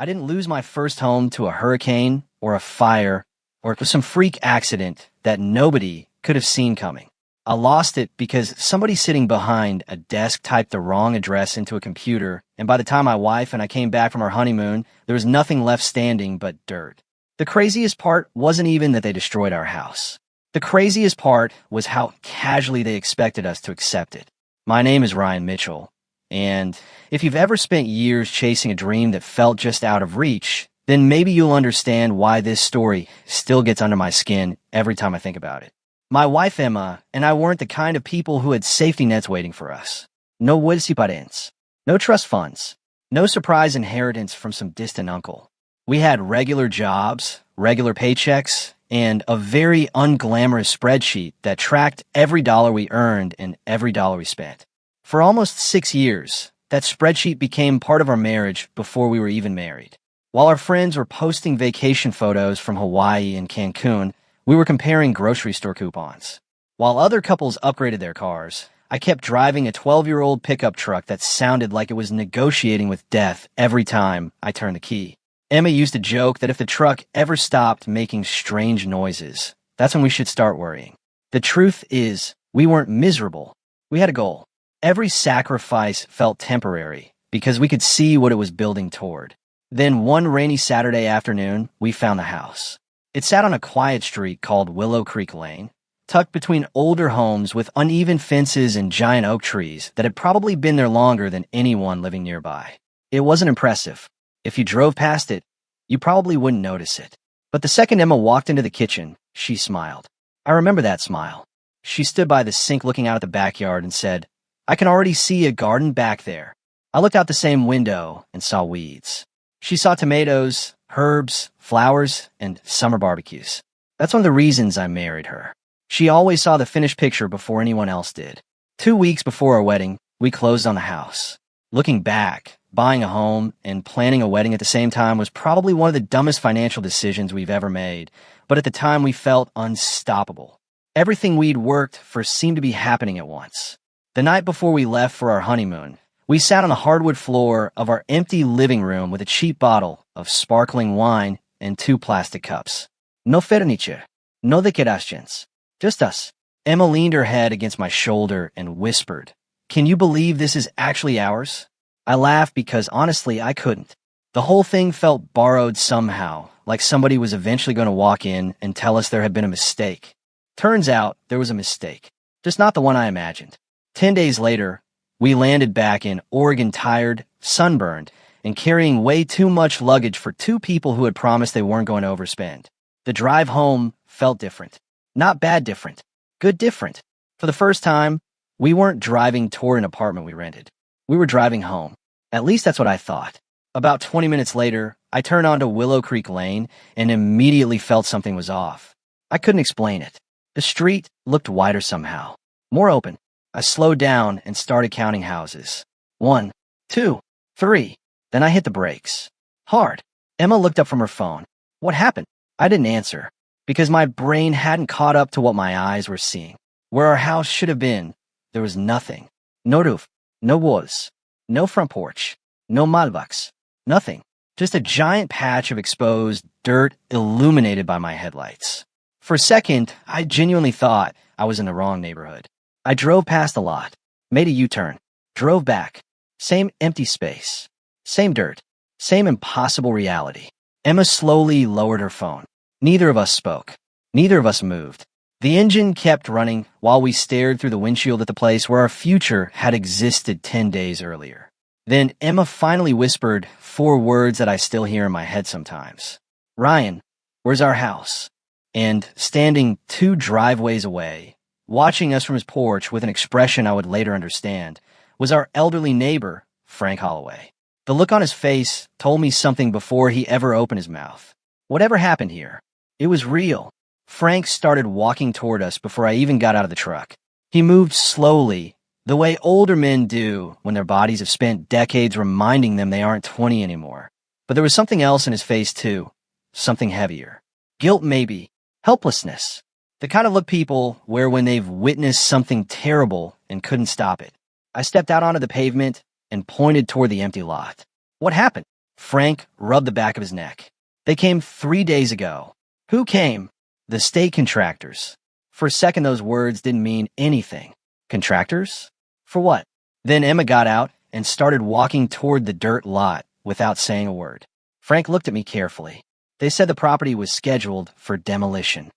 I didn't lose my first home to a hurricane or a fire or some freak accident that nobody could have seen coming. I lost it because somebody sitting behind a desk typed the wrong address into a computer, and by the time my wife and I came back from our honeymoon, there was nothing left standing but dirt. The craziest part wasn't even that they destroyed our house. The craziest part was how casually they expected us to accept it. My name is Ryan Mitchell, and if you've ever spent years chasing a dream that felt just out of reach, then maybe you'll understand why this story still gets under my skin every time I think about it. My wife Emma and I weren't the kind of people who had safety nets waiting for us. No parents, no trust funds, no surprise inheritance from some distant uncle. We had regular jobs, regular paychecks, and a very unglamorous spreadsheet that tracked every dollar we earned and every dollar we spent. For almost 6 years, that spreadsheet became part of our marriage before we were even married. While our friends were posting vacation photos from Hawaii and Cancun, we were comparing grocery store coupons. While other couples upgraded their cars, I kept driving a 12-year-old pickup truck that sounded like it was negotiating with death every time I turned the key. Emma used to joke that if the truck ever stopped making strange noises, that's when we should start worrying. The truth is, we weren't miserable. We had a goal. Every sacrifice felt temporary because we could see what it was building toward. Then one rainy Saturday afternoon, we found the house. It sat on a quiet street called Willow Creek Lane, tucked between older homes with uneven fences and giant oak trees that had probably been there longer than anyone living nearby. It wasn't impressive. If you drove past it, you probably wouldn't notice it. But the second Emma walked into the kitchen, she smiled. I remember that smile. She stood by the sink looking out at the backyard and said, "I can already see a garden back there." I looked out the same window and saw weeds. She saw tomatoes, herbs, flowers, and summer barbecues. That's one of the reasons I married her. She always saw the finished picture before anyone else did. 2 weeks before our wedding, we closed on the house. Looking back, buying a home and planning a wedding at the same time was probably one of the dumbest financial decisions we've ever made, but at the time we felt unstoppable. Everything we'd worked for seemed to be happening at once. The night before we left for our honeymoon, we sat on the hardwood floor of our empty living room with a cheap bottle of sparkling wine and 2 plastic cups. No furniture, no decorations, just us. Emma leaned her head against my shoulder and whispered, "Can you believe this is actually ours?" I laughed because honestly, I couldn't. The whole thing felt borrowed somehow, like somebody was eventually going to walk in and tell us there had been a mistake. Turns out there was a mistake, just not the one I imagined. 10 days later, we landed back in Oregon tired, sunburned, and carrying way too much luggage for 2 people who had promised they weren't going to overspend. The drive home felt different. Not bad different. Good different. For the first time, we weren't driving toward an apartment we rented. We were driving home. At least that's what I thought. About 20 minutes later, I turned onto Willow Creek Lane and immediately felt something was off. I couldn't explain it. The street looked wider somehow. More open. I slowed down and started counting houses. 1, 2, 3. Then I hit the brakes. Hard. Emma looked up from her phone. What happened? I didn't answer, because my brain hadn't caught up to what my eyes were seeing. Where our house should have been, there was nothing. No roof, no walls, no front porch, no mailbox, nothing. Just a giant patch of exposed dirt illuminated by my headlights. For a second, I genuinely thought I was in the wrong neighborhood. I drove past the lot, made a U-turn, drove back. Same empty space, same dirt, same impossible reality. Emma slowly lowered her phone. Neither of us spoke. Neither of us moved. The engine kept running while we stared through the windshield at the place where our future had existed 10 days earlier. Then Emma finally whispered 4 words that I still hear in my head sometimes. "Ryan, where's our house?" And standing 2 driveways away, watching us from his porch with an expression I would later understand, was our elderly neighbor, Frank Holloway. The look on his face told me something before he ever opened his mouth. Whatever happened here, it was real. Frank started walking toward us before I even got out of the truck. He moved slowly, the way older men do when their bodies have spent decades reminding them they aren't 20 anymore. But there was something else in his face too, something heavier. Guilt maybe, helplessness. The kind of look people wear when they've witnessed something terrible and couldn't stop it. I stepped out onto the pavement and pointed toward the empty lot. "What happened?" Frank rubbed the back of his neck. They came 3 days ago. Who came? The state contractors. For a second, those words didn't mean anything. Contractors? For what? Then Emma got out and started walking toward the dirt lot without saying a word. Frank looked at me carefully. They said the property was scheduled for demolition.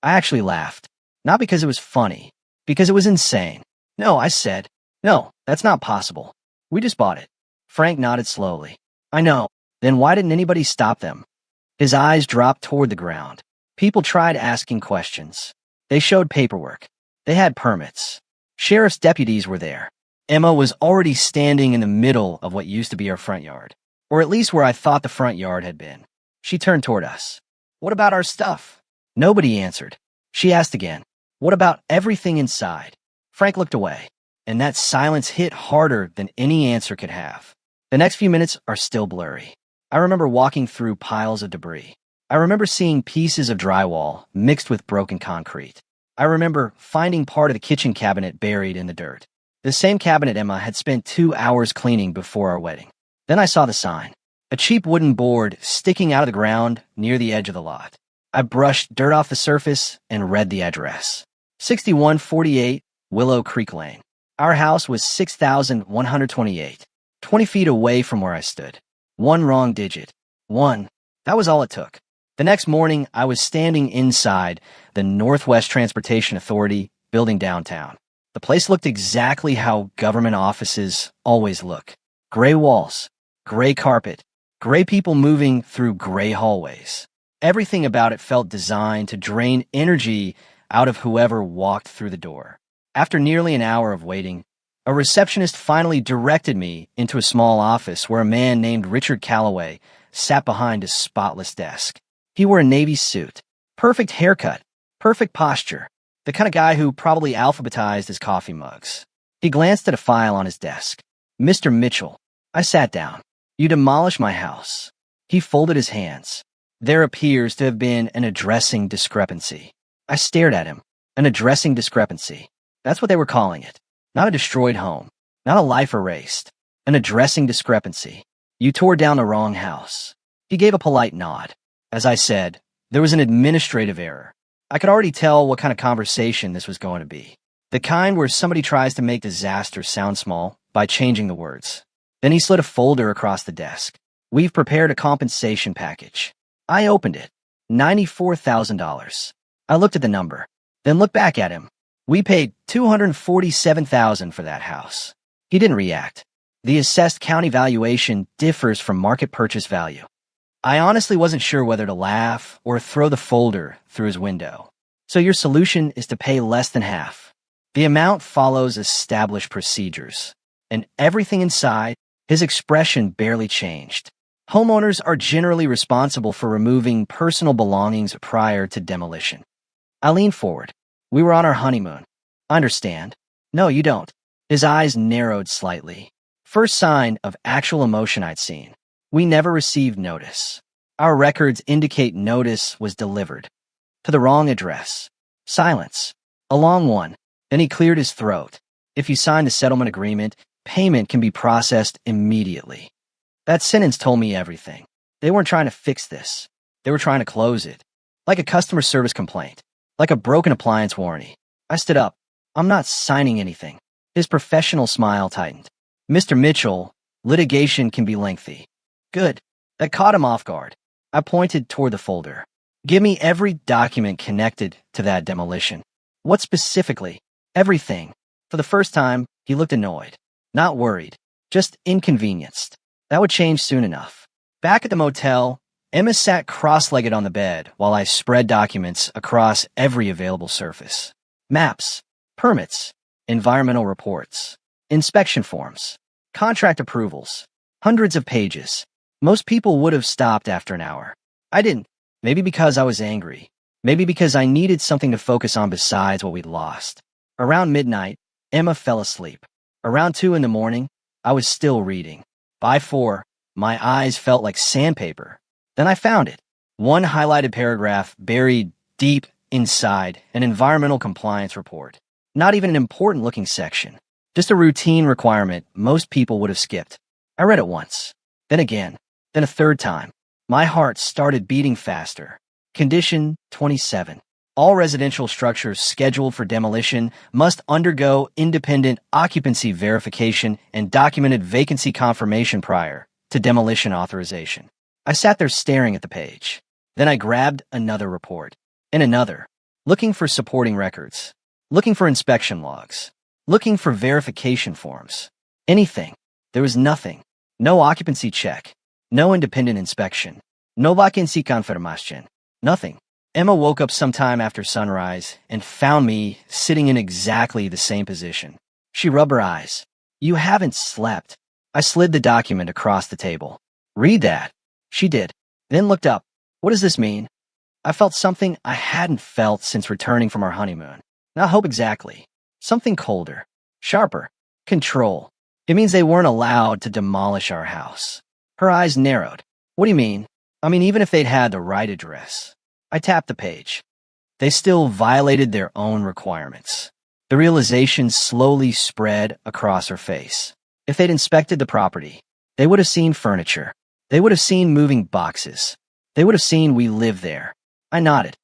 I actually laughed. Not because it was funny, because it was insane. No, I said. No, that's not possible. We just bought it. Frank nodded slowly. I know. Then why didn't anybody stop them? His eyes dropped toward the ground. People tried asking questions. They showed paperwork. They had permits. Sheriff's deputies were there. Emma was already standing in the middle of what used to be our front yard, or at least where I thought the front yard had been. She turned toward us. What about our stuff? Nobody answered. She asked again. What about everything inside? Frank looked away, and that silence hit harder than any answer could have. The next few minutes are still blurry. I remember walking through piles of debris. I remember seeing pieces of drywall mixed with broken concrete. I remember finding part of the kitchen cabinet buried in the dirt. The same cabinet Emma had spent 2 hours cleaning before our wedding. Then I saw the sign. A cheap wooden board sticking out of the ground near the edge of the lot. I brushed dirt off the surface and read the address. 6148 Willow Creek Lane. Our house was 6,128, 20 feet away from where I stood. One wrong digit. One. That was all it took. The next morning, I was standing inside the Northwest Transportation Authority building downtown. The place looked exactly how government offices always look. Gray walls, gray carpet, gray people moving through gray hallways. Everything about it felt designed to drain energy out of whoever walked through the door. After nearly an hour of waiting, a receptionist finally directed me into a small office where a man named Richard Calloway sat behind his spotless desk. He wore a navy suit, perfect haircut, perfect posture, the kind of guy who probably alphabetized his coffee mugs. He glanced at a file on his desk. Mr. Mitchell. I sat down. You demolished my house. He folded his hands. There appears to have been an addressing discrepancy. I stared at him. An addressing discrepancy. That's what they were calling it. Not a destroyed home. Not a life erased. An addressing discrepancy. You tore down the wrong house. He gave a polite nod. As I said, there was an administrative error. I could already tell what kind of conversation this was going to be. The kind where somebody tries to make disaster sound small by changing the words. Then he slid a folder across the desk. We've prepared a compensation package. I opened it. $94,000. I looked at the number, then looked back at him. We paid $247,000 for that house. He didn't react. The assessed county valuation differs from market purchase value. I honestly wasn't sure whether to laugh or throw the folder through his window. So your solution is to pay less than half. The amount follows established procedures. And everything inside, his expression barely changed. Homeowners are generally responsible for removing personal belongings prior to demolition. I leaned forward. We were on our honeymoon. I understand. No, you don't. His eyes narrowed slightly. First sign of actual emotion I'd seen. We never received notice. Our records indicate notice was delivered. To the wrong address. Silence. A long one. Then he cleared his throat. If you sign the settlement agreement, payment can be processed immediately. That sentence told me everything. They weren't trying to fix this. They were trying to close it. Like a customer service complaint. Like a broken appliance warranty. I stood up. I'm not signing anything. His professional smile tightened. Mr. Mitchell, litigation can be lengthy. Good. That caught him off guard. I pointed toward the folder. Give me every document connected to that demolition. What specifically? Everything. For the first time, he looked annoyed. Not worried. Just inconvenienced. That would change soon enough. Back at the motel, Emma sat cross-legged on the bed while I spread documents across every available surface. Maps, permits, environmental reports, inspection forms, contract approvals, hundreds of pages. Most people would have stopped after an hour. I didn't. Maybe because I was angry. Maybe because I needed something to focus on besides what we'd lost. Around midnight, Emma fell asleep. Around 2 in the morning, I was still reading. By 4, my eyes felt like sandpaper. Then I found it. One highlighted paragraph buried deep inside an environmental compliance report. Not even an important-looking section. Just a routine requirement most people would have skipped. I read it once. Then again. Then a third time. My heart started beating faster. Condition 27. All residential structures scheduled for demolition must undergo independent occupancy verification and documented vacancy confirmation prior to demolition authorization. I sat there staring at the page. Then I grabbed another report, and another, looking for supporting records, looking for inspection logs, looking for verification forms. Anything. There was nothing. No occupancy check. No independent inspection. No vacancy confirmation. Nothing. Emma woke up sometime after sunrise and found me sitting in exactly the same position. She rubbed her eyes. You haven't slept. I slid the document across the table. Read that. She did. Then looked up. What does this mean? I felt something I hadn't felt since returning from our honeymoon. Not hope exactly. Something colder. Sharper. Control. It means they weren't allowed to demolish our house. Her eyes narrowed. What do you mean? I mean, even if they'd had the right address. I tapped the page. They still violated their own requirements. The realization slowly spread across her face. If they'd inspected the property, they would have seen furniture. They would have seen moving boxes. They would have seen we lived there. I nodded.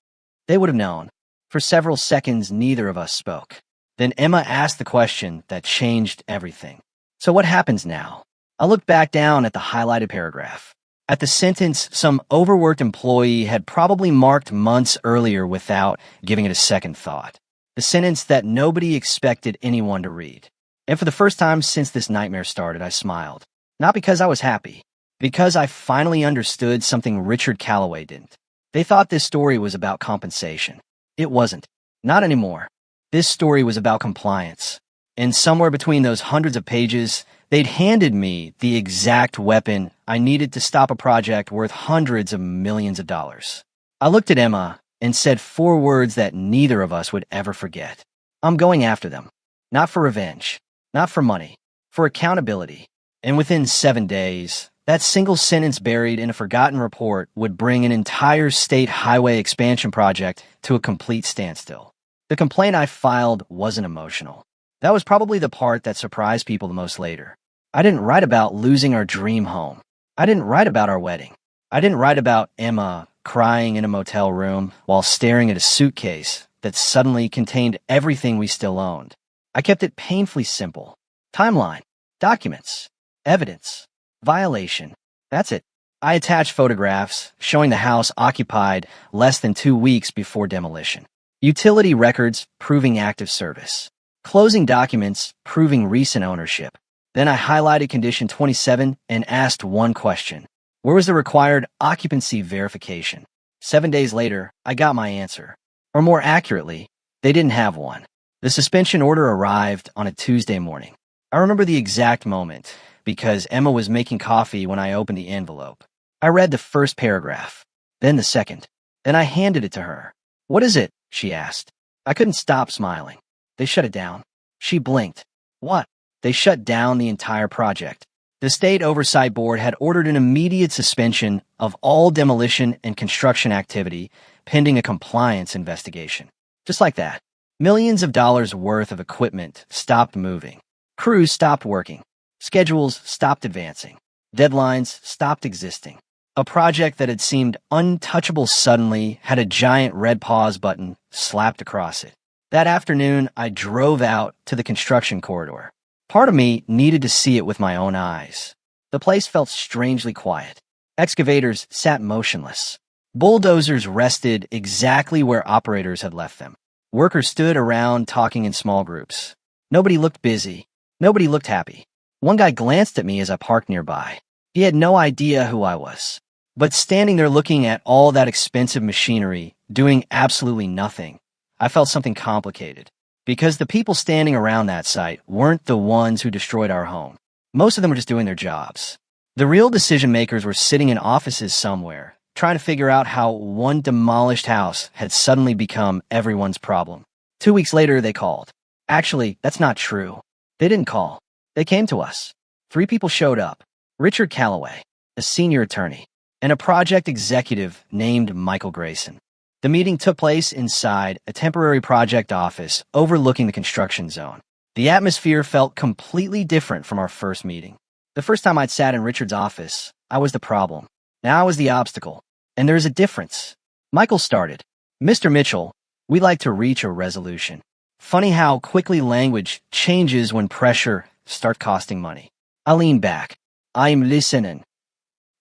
They would have known. For several seconds, neither of us spoke. Then Emma asked the question that changed everything. So what happens now? I looked back down at the highlighted paragraph. At the sentence some overworked employee had probably marked months earlier without giving it a second thought. The sentence that nobody expected anyone to read. And for the first time since this nightmare started, I smiled. Not because I was happy. Because I finally understood something Richard Calloway didn't. They thought this story was about compensation. It wasn't. Not anymore. This story was about compliance. And somewhere between those hundreds of pages, they'd handed me the exact weapon I needed to stop a project worth hundreds of millions of dollars. I looked at Emma and said 4 words that neither of us would ever forget. I'm going after them. Not for revenge. Not for money. For accountability. And within 7 days, that single sentence buried in a forgotten report would bring an entire state highway expansion project to a complete standstill. The complaint I filed wasn't emotional. That was probably the part that surprised people the most later. I didn't write about losing our dream home. I didn't write about our wedding. I didn't write about Emma crying in a motel room while staring at a suitcase that suddenly contained everything we still owned. I kept it painfully simple. Timeline, documents, evidence, violation. That's it. I attached photographs showing the house occupied less than 2 weeks before demolition. Utility records proving active service. Closing documents proving recent ownership. Then I highlighted condition 27 and asked one question. Where was the required occupancy verification? 7 days later, I got my answer. Or more accurately, they didn't have one. The suspension order arrived on a Tuesday morning. I remember the exact moment because Emma was making coffee when I opened the envelope. I read the first paragraph, then the second. Then I handed it to her. What is it? She asked. I couldn't stop smiling. They shut it down. She blinked. What? They shut down the entire project. The State Oversight Board had ordered an immediate suspension of all demolition and construction activity pending a compliance investigation. Just like that. Millions of dollars worth of equipment stopped moving. Crews stopped working. Schedules stopped advancing. Deadlines stopped existing. A project that had seemed untouchable suddenly had a giant red pause button slapped across it. That afternoon, I drove out to the construction corridor. Part of me needed to see it with my own eyes. The place felt strangely quiet. Excavators sat motionless. Bulldozers rested exactly where operators had left them. Workers stood around talking in small groups. Nobody looked busy. Nobody looked happy. One guy glanced at me as I parked nearby. He had no idea who I was. But standing there looking at all that expensive machinery, doing absolutely nothing, I felt something complicated. Because the people standing around that site weren't the ones who destroyed our home. Most of them were just doing their jobs. The real decision makers were sitting in offices somewhere, trying to figure out how one demolished house had suddenly become everyone's problem. 2 weeks later, they called. Actually, that's not true. They didn't call. They came to us. 3 people showed up. Richard Calloway, a senior attorney, and a project executive named Michael Grayson. The meeting took place inside a temporary project office overlooking the construction zone. The atmosphere felt completely different from our first meeting. The first time I'd sat in Richard's office, I was the problem. Now I was the obstacle. And there's a difference. Michael started. Mr. Mitchell, we like to reach a resolution. Funny how quickly language changes when pressure starts costing money. I leaned back. I'm listening.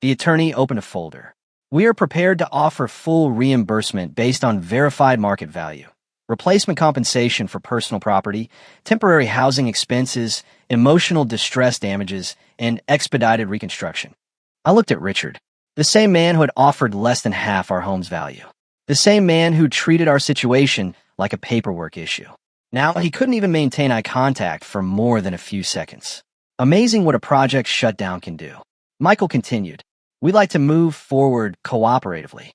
The attorney opened a folder. We are prepared to offer full reimbursement based on verified market value. Replacement compensation for personal property, temporary housing expenses, emotional distress damages, and expedited reconstruction. I looked at Richard, the same man who had offered less than half our home's value. The same man who treated our situation like a paperwork issue. Now he couldn't even maintain eye contact for more than a few seconds. Amazing what a project shutdown can do. Michael continued. We'd like to move forward cooperatively.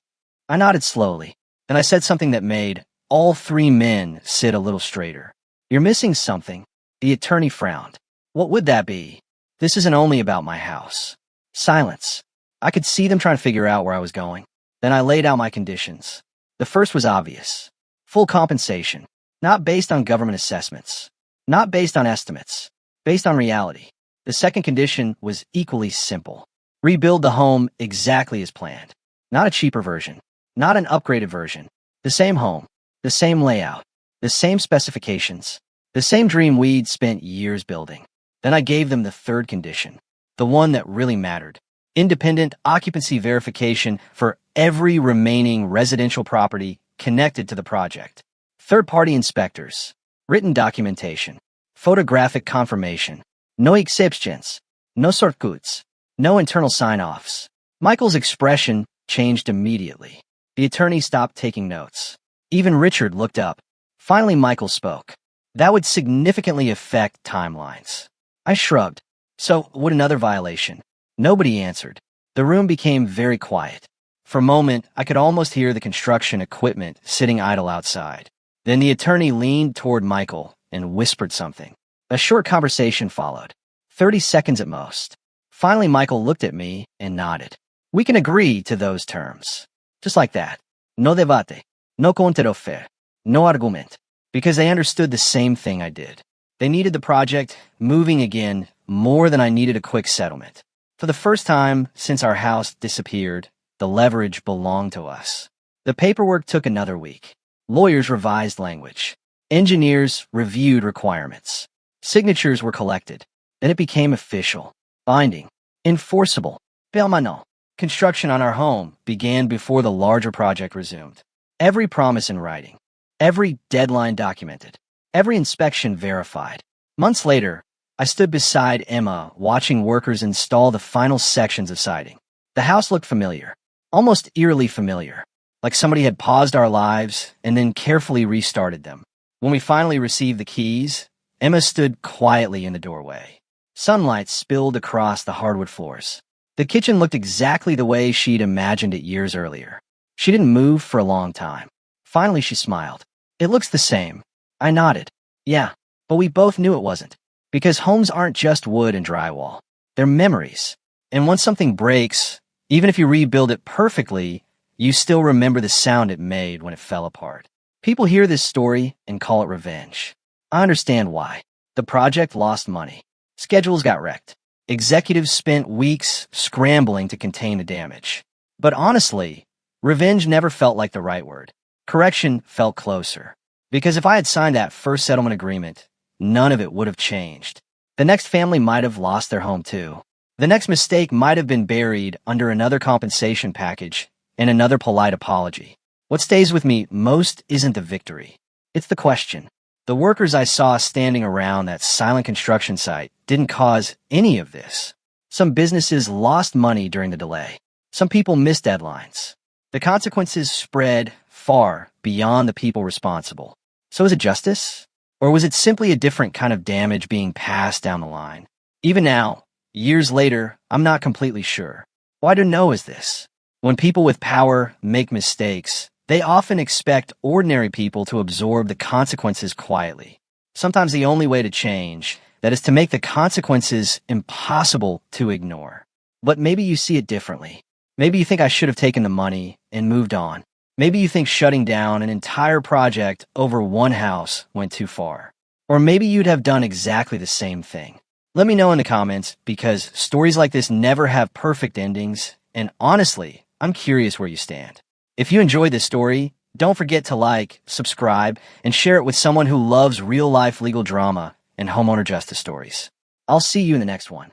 I nodded slowly, and I said something that made all three men sit a little straighter. You're missing something. The attorney frowned. What would that be? This isn't only about my house. Silence. I could see them trying to figure out where I was going. Then I laid out my conditions. The first was obvious. Full compensation. Not based on government assessments. Not based on estimates. Based on reality. The second condition was equally simple. Rebuild the home exactly as planned. Not a cheaper version. Not an upgraded version. The same home. The same layout. The same specifications. The same dream we'd spent years building. Then I gave them the third condition. The one that really mattered. Independent occupancy verification for every remaining residential property connected to the project. Third-party inspectors. Written documentation. Photographic confirmation. No exceptions. No shortcuts. No internal sign-offs. Michael's expression changed immediately. The attorney stopped taking notes. Even Richard looked up. Finally, Michael spoke. That would significantly affect timelines. I shrugged. So, would another violation? Nobody answered. The room became very quiet. For a moment, I could almost hear the construction equipment sitting idle outside. Then the attorney leaned toward Michael and whispered something. A short conversation followed. 30 seconds at most. Finally, Michael looked at me and nodded. We can agree to those terms. Just like that. No debate. No controversia. No argument. Because they understood the same thing I did. They needed the project moving again more than I needed a quick settlement. For the first time since our house disappeared, the leverage belonged to us. The paperwork took another week. Lawyers revised language. Engineers reviewed requirements. Signatures were collected. Then it became official, binding, enforceable. Permanent. Construction on our home began before the larger project resumed. Every promise in writing. Every deadline documented. Every inspection verified. Months later, I stood beside Emma watching workers install the final sections of siding. The house looked familiar, almost eerily familiar, like somebody had paused our lives and then carefully restarted them. When we finally received the keys, Emma stood quietly in the doorway. Sunlight spilled across the hardwood floors. The kitchen looked exactly the way she'd imagined it years earlier. She didn't move for a long time. Finally, she smiled. It looks the same. I nodded. Yeah, but we both knew it wasn't. Because homes aren't just wood and drywall. They're memories. And once something breaks, even if you rebuild it perfectly, you still remember the sound it made when it fell apart. People hear this story and call it revenge. I understand why. The project lost money. Schedules got wrecked. Executives spent weeks scrambling to contain the damage. But honestly, revenge never felt like the right word. Correction felt closer. Because if I had signed that first settlement agreement, none of it would have changed. The next family might have lost their home too. The next mistake might have been buried under another compensation package and another polite apology. What stays with me most isn't the victory. It's the question. The workers I saw standing around that silent construction site didn't cause any of this. Some businesses lost money during the delay. Some people missed deadlines. The consequences spread far beyond the people responsible. So is it justice? Or was it simply a different kind of damage being passed down the line? Even now, years later, I'm not completely sure. Why do know is this? When people with power make mistakes, they often expect ordinary people to absorb the consequences quietly. Sometimes the only way to change, that is to make the consequences impossible to ignore. But maybe you see it differently. Maybe you think I should have taken the money and moved on. Maybe you think shutting down an entire project over one house went too far. Or maybe you'd have done exactly the same thing. Let me know in the comments, because stories like this never have perfect endings, and honestly, I'm curious where you stand. If you enjoyed this story, don't forget to like, subscribe, and share it with someone who loves real-life legal drama and homeowner justice stories. I'll see you in the next one.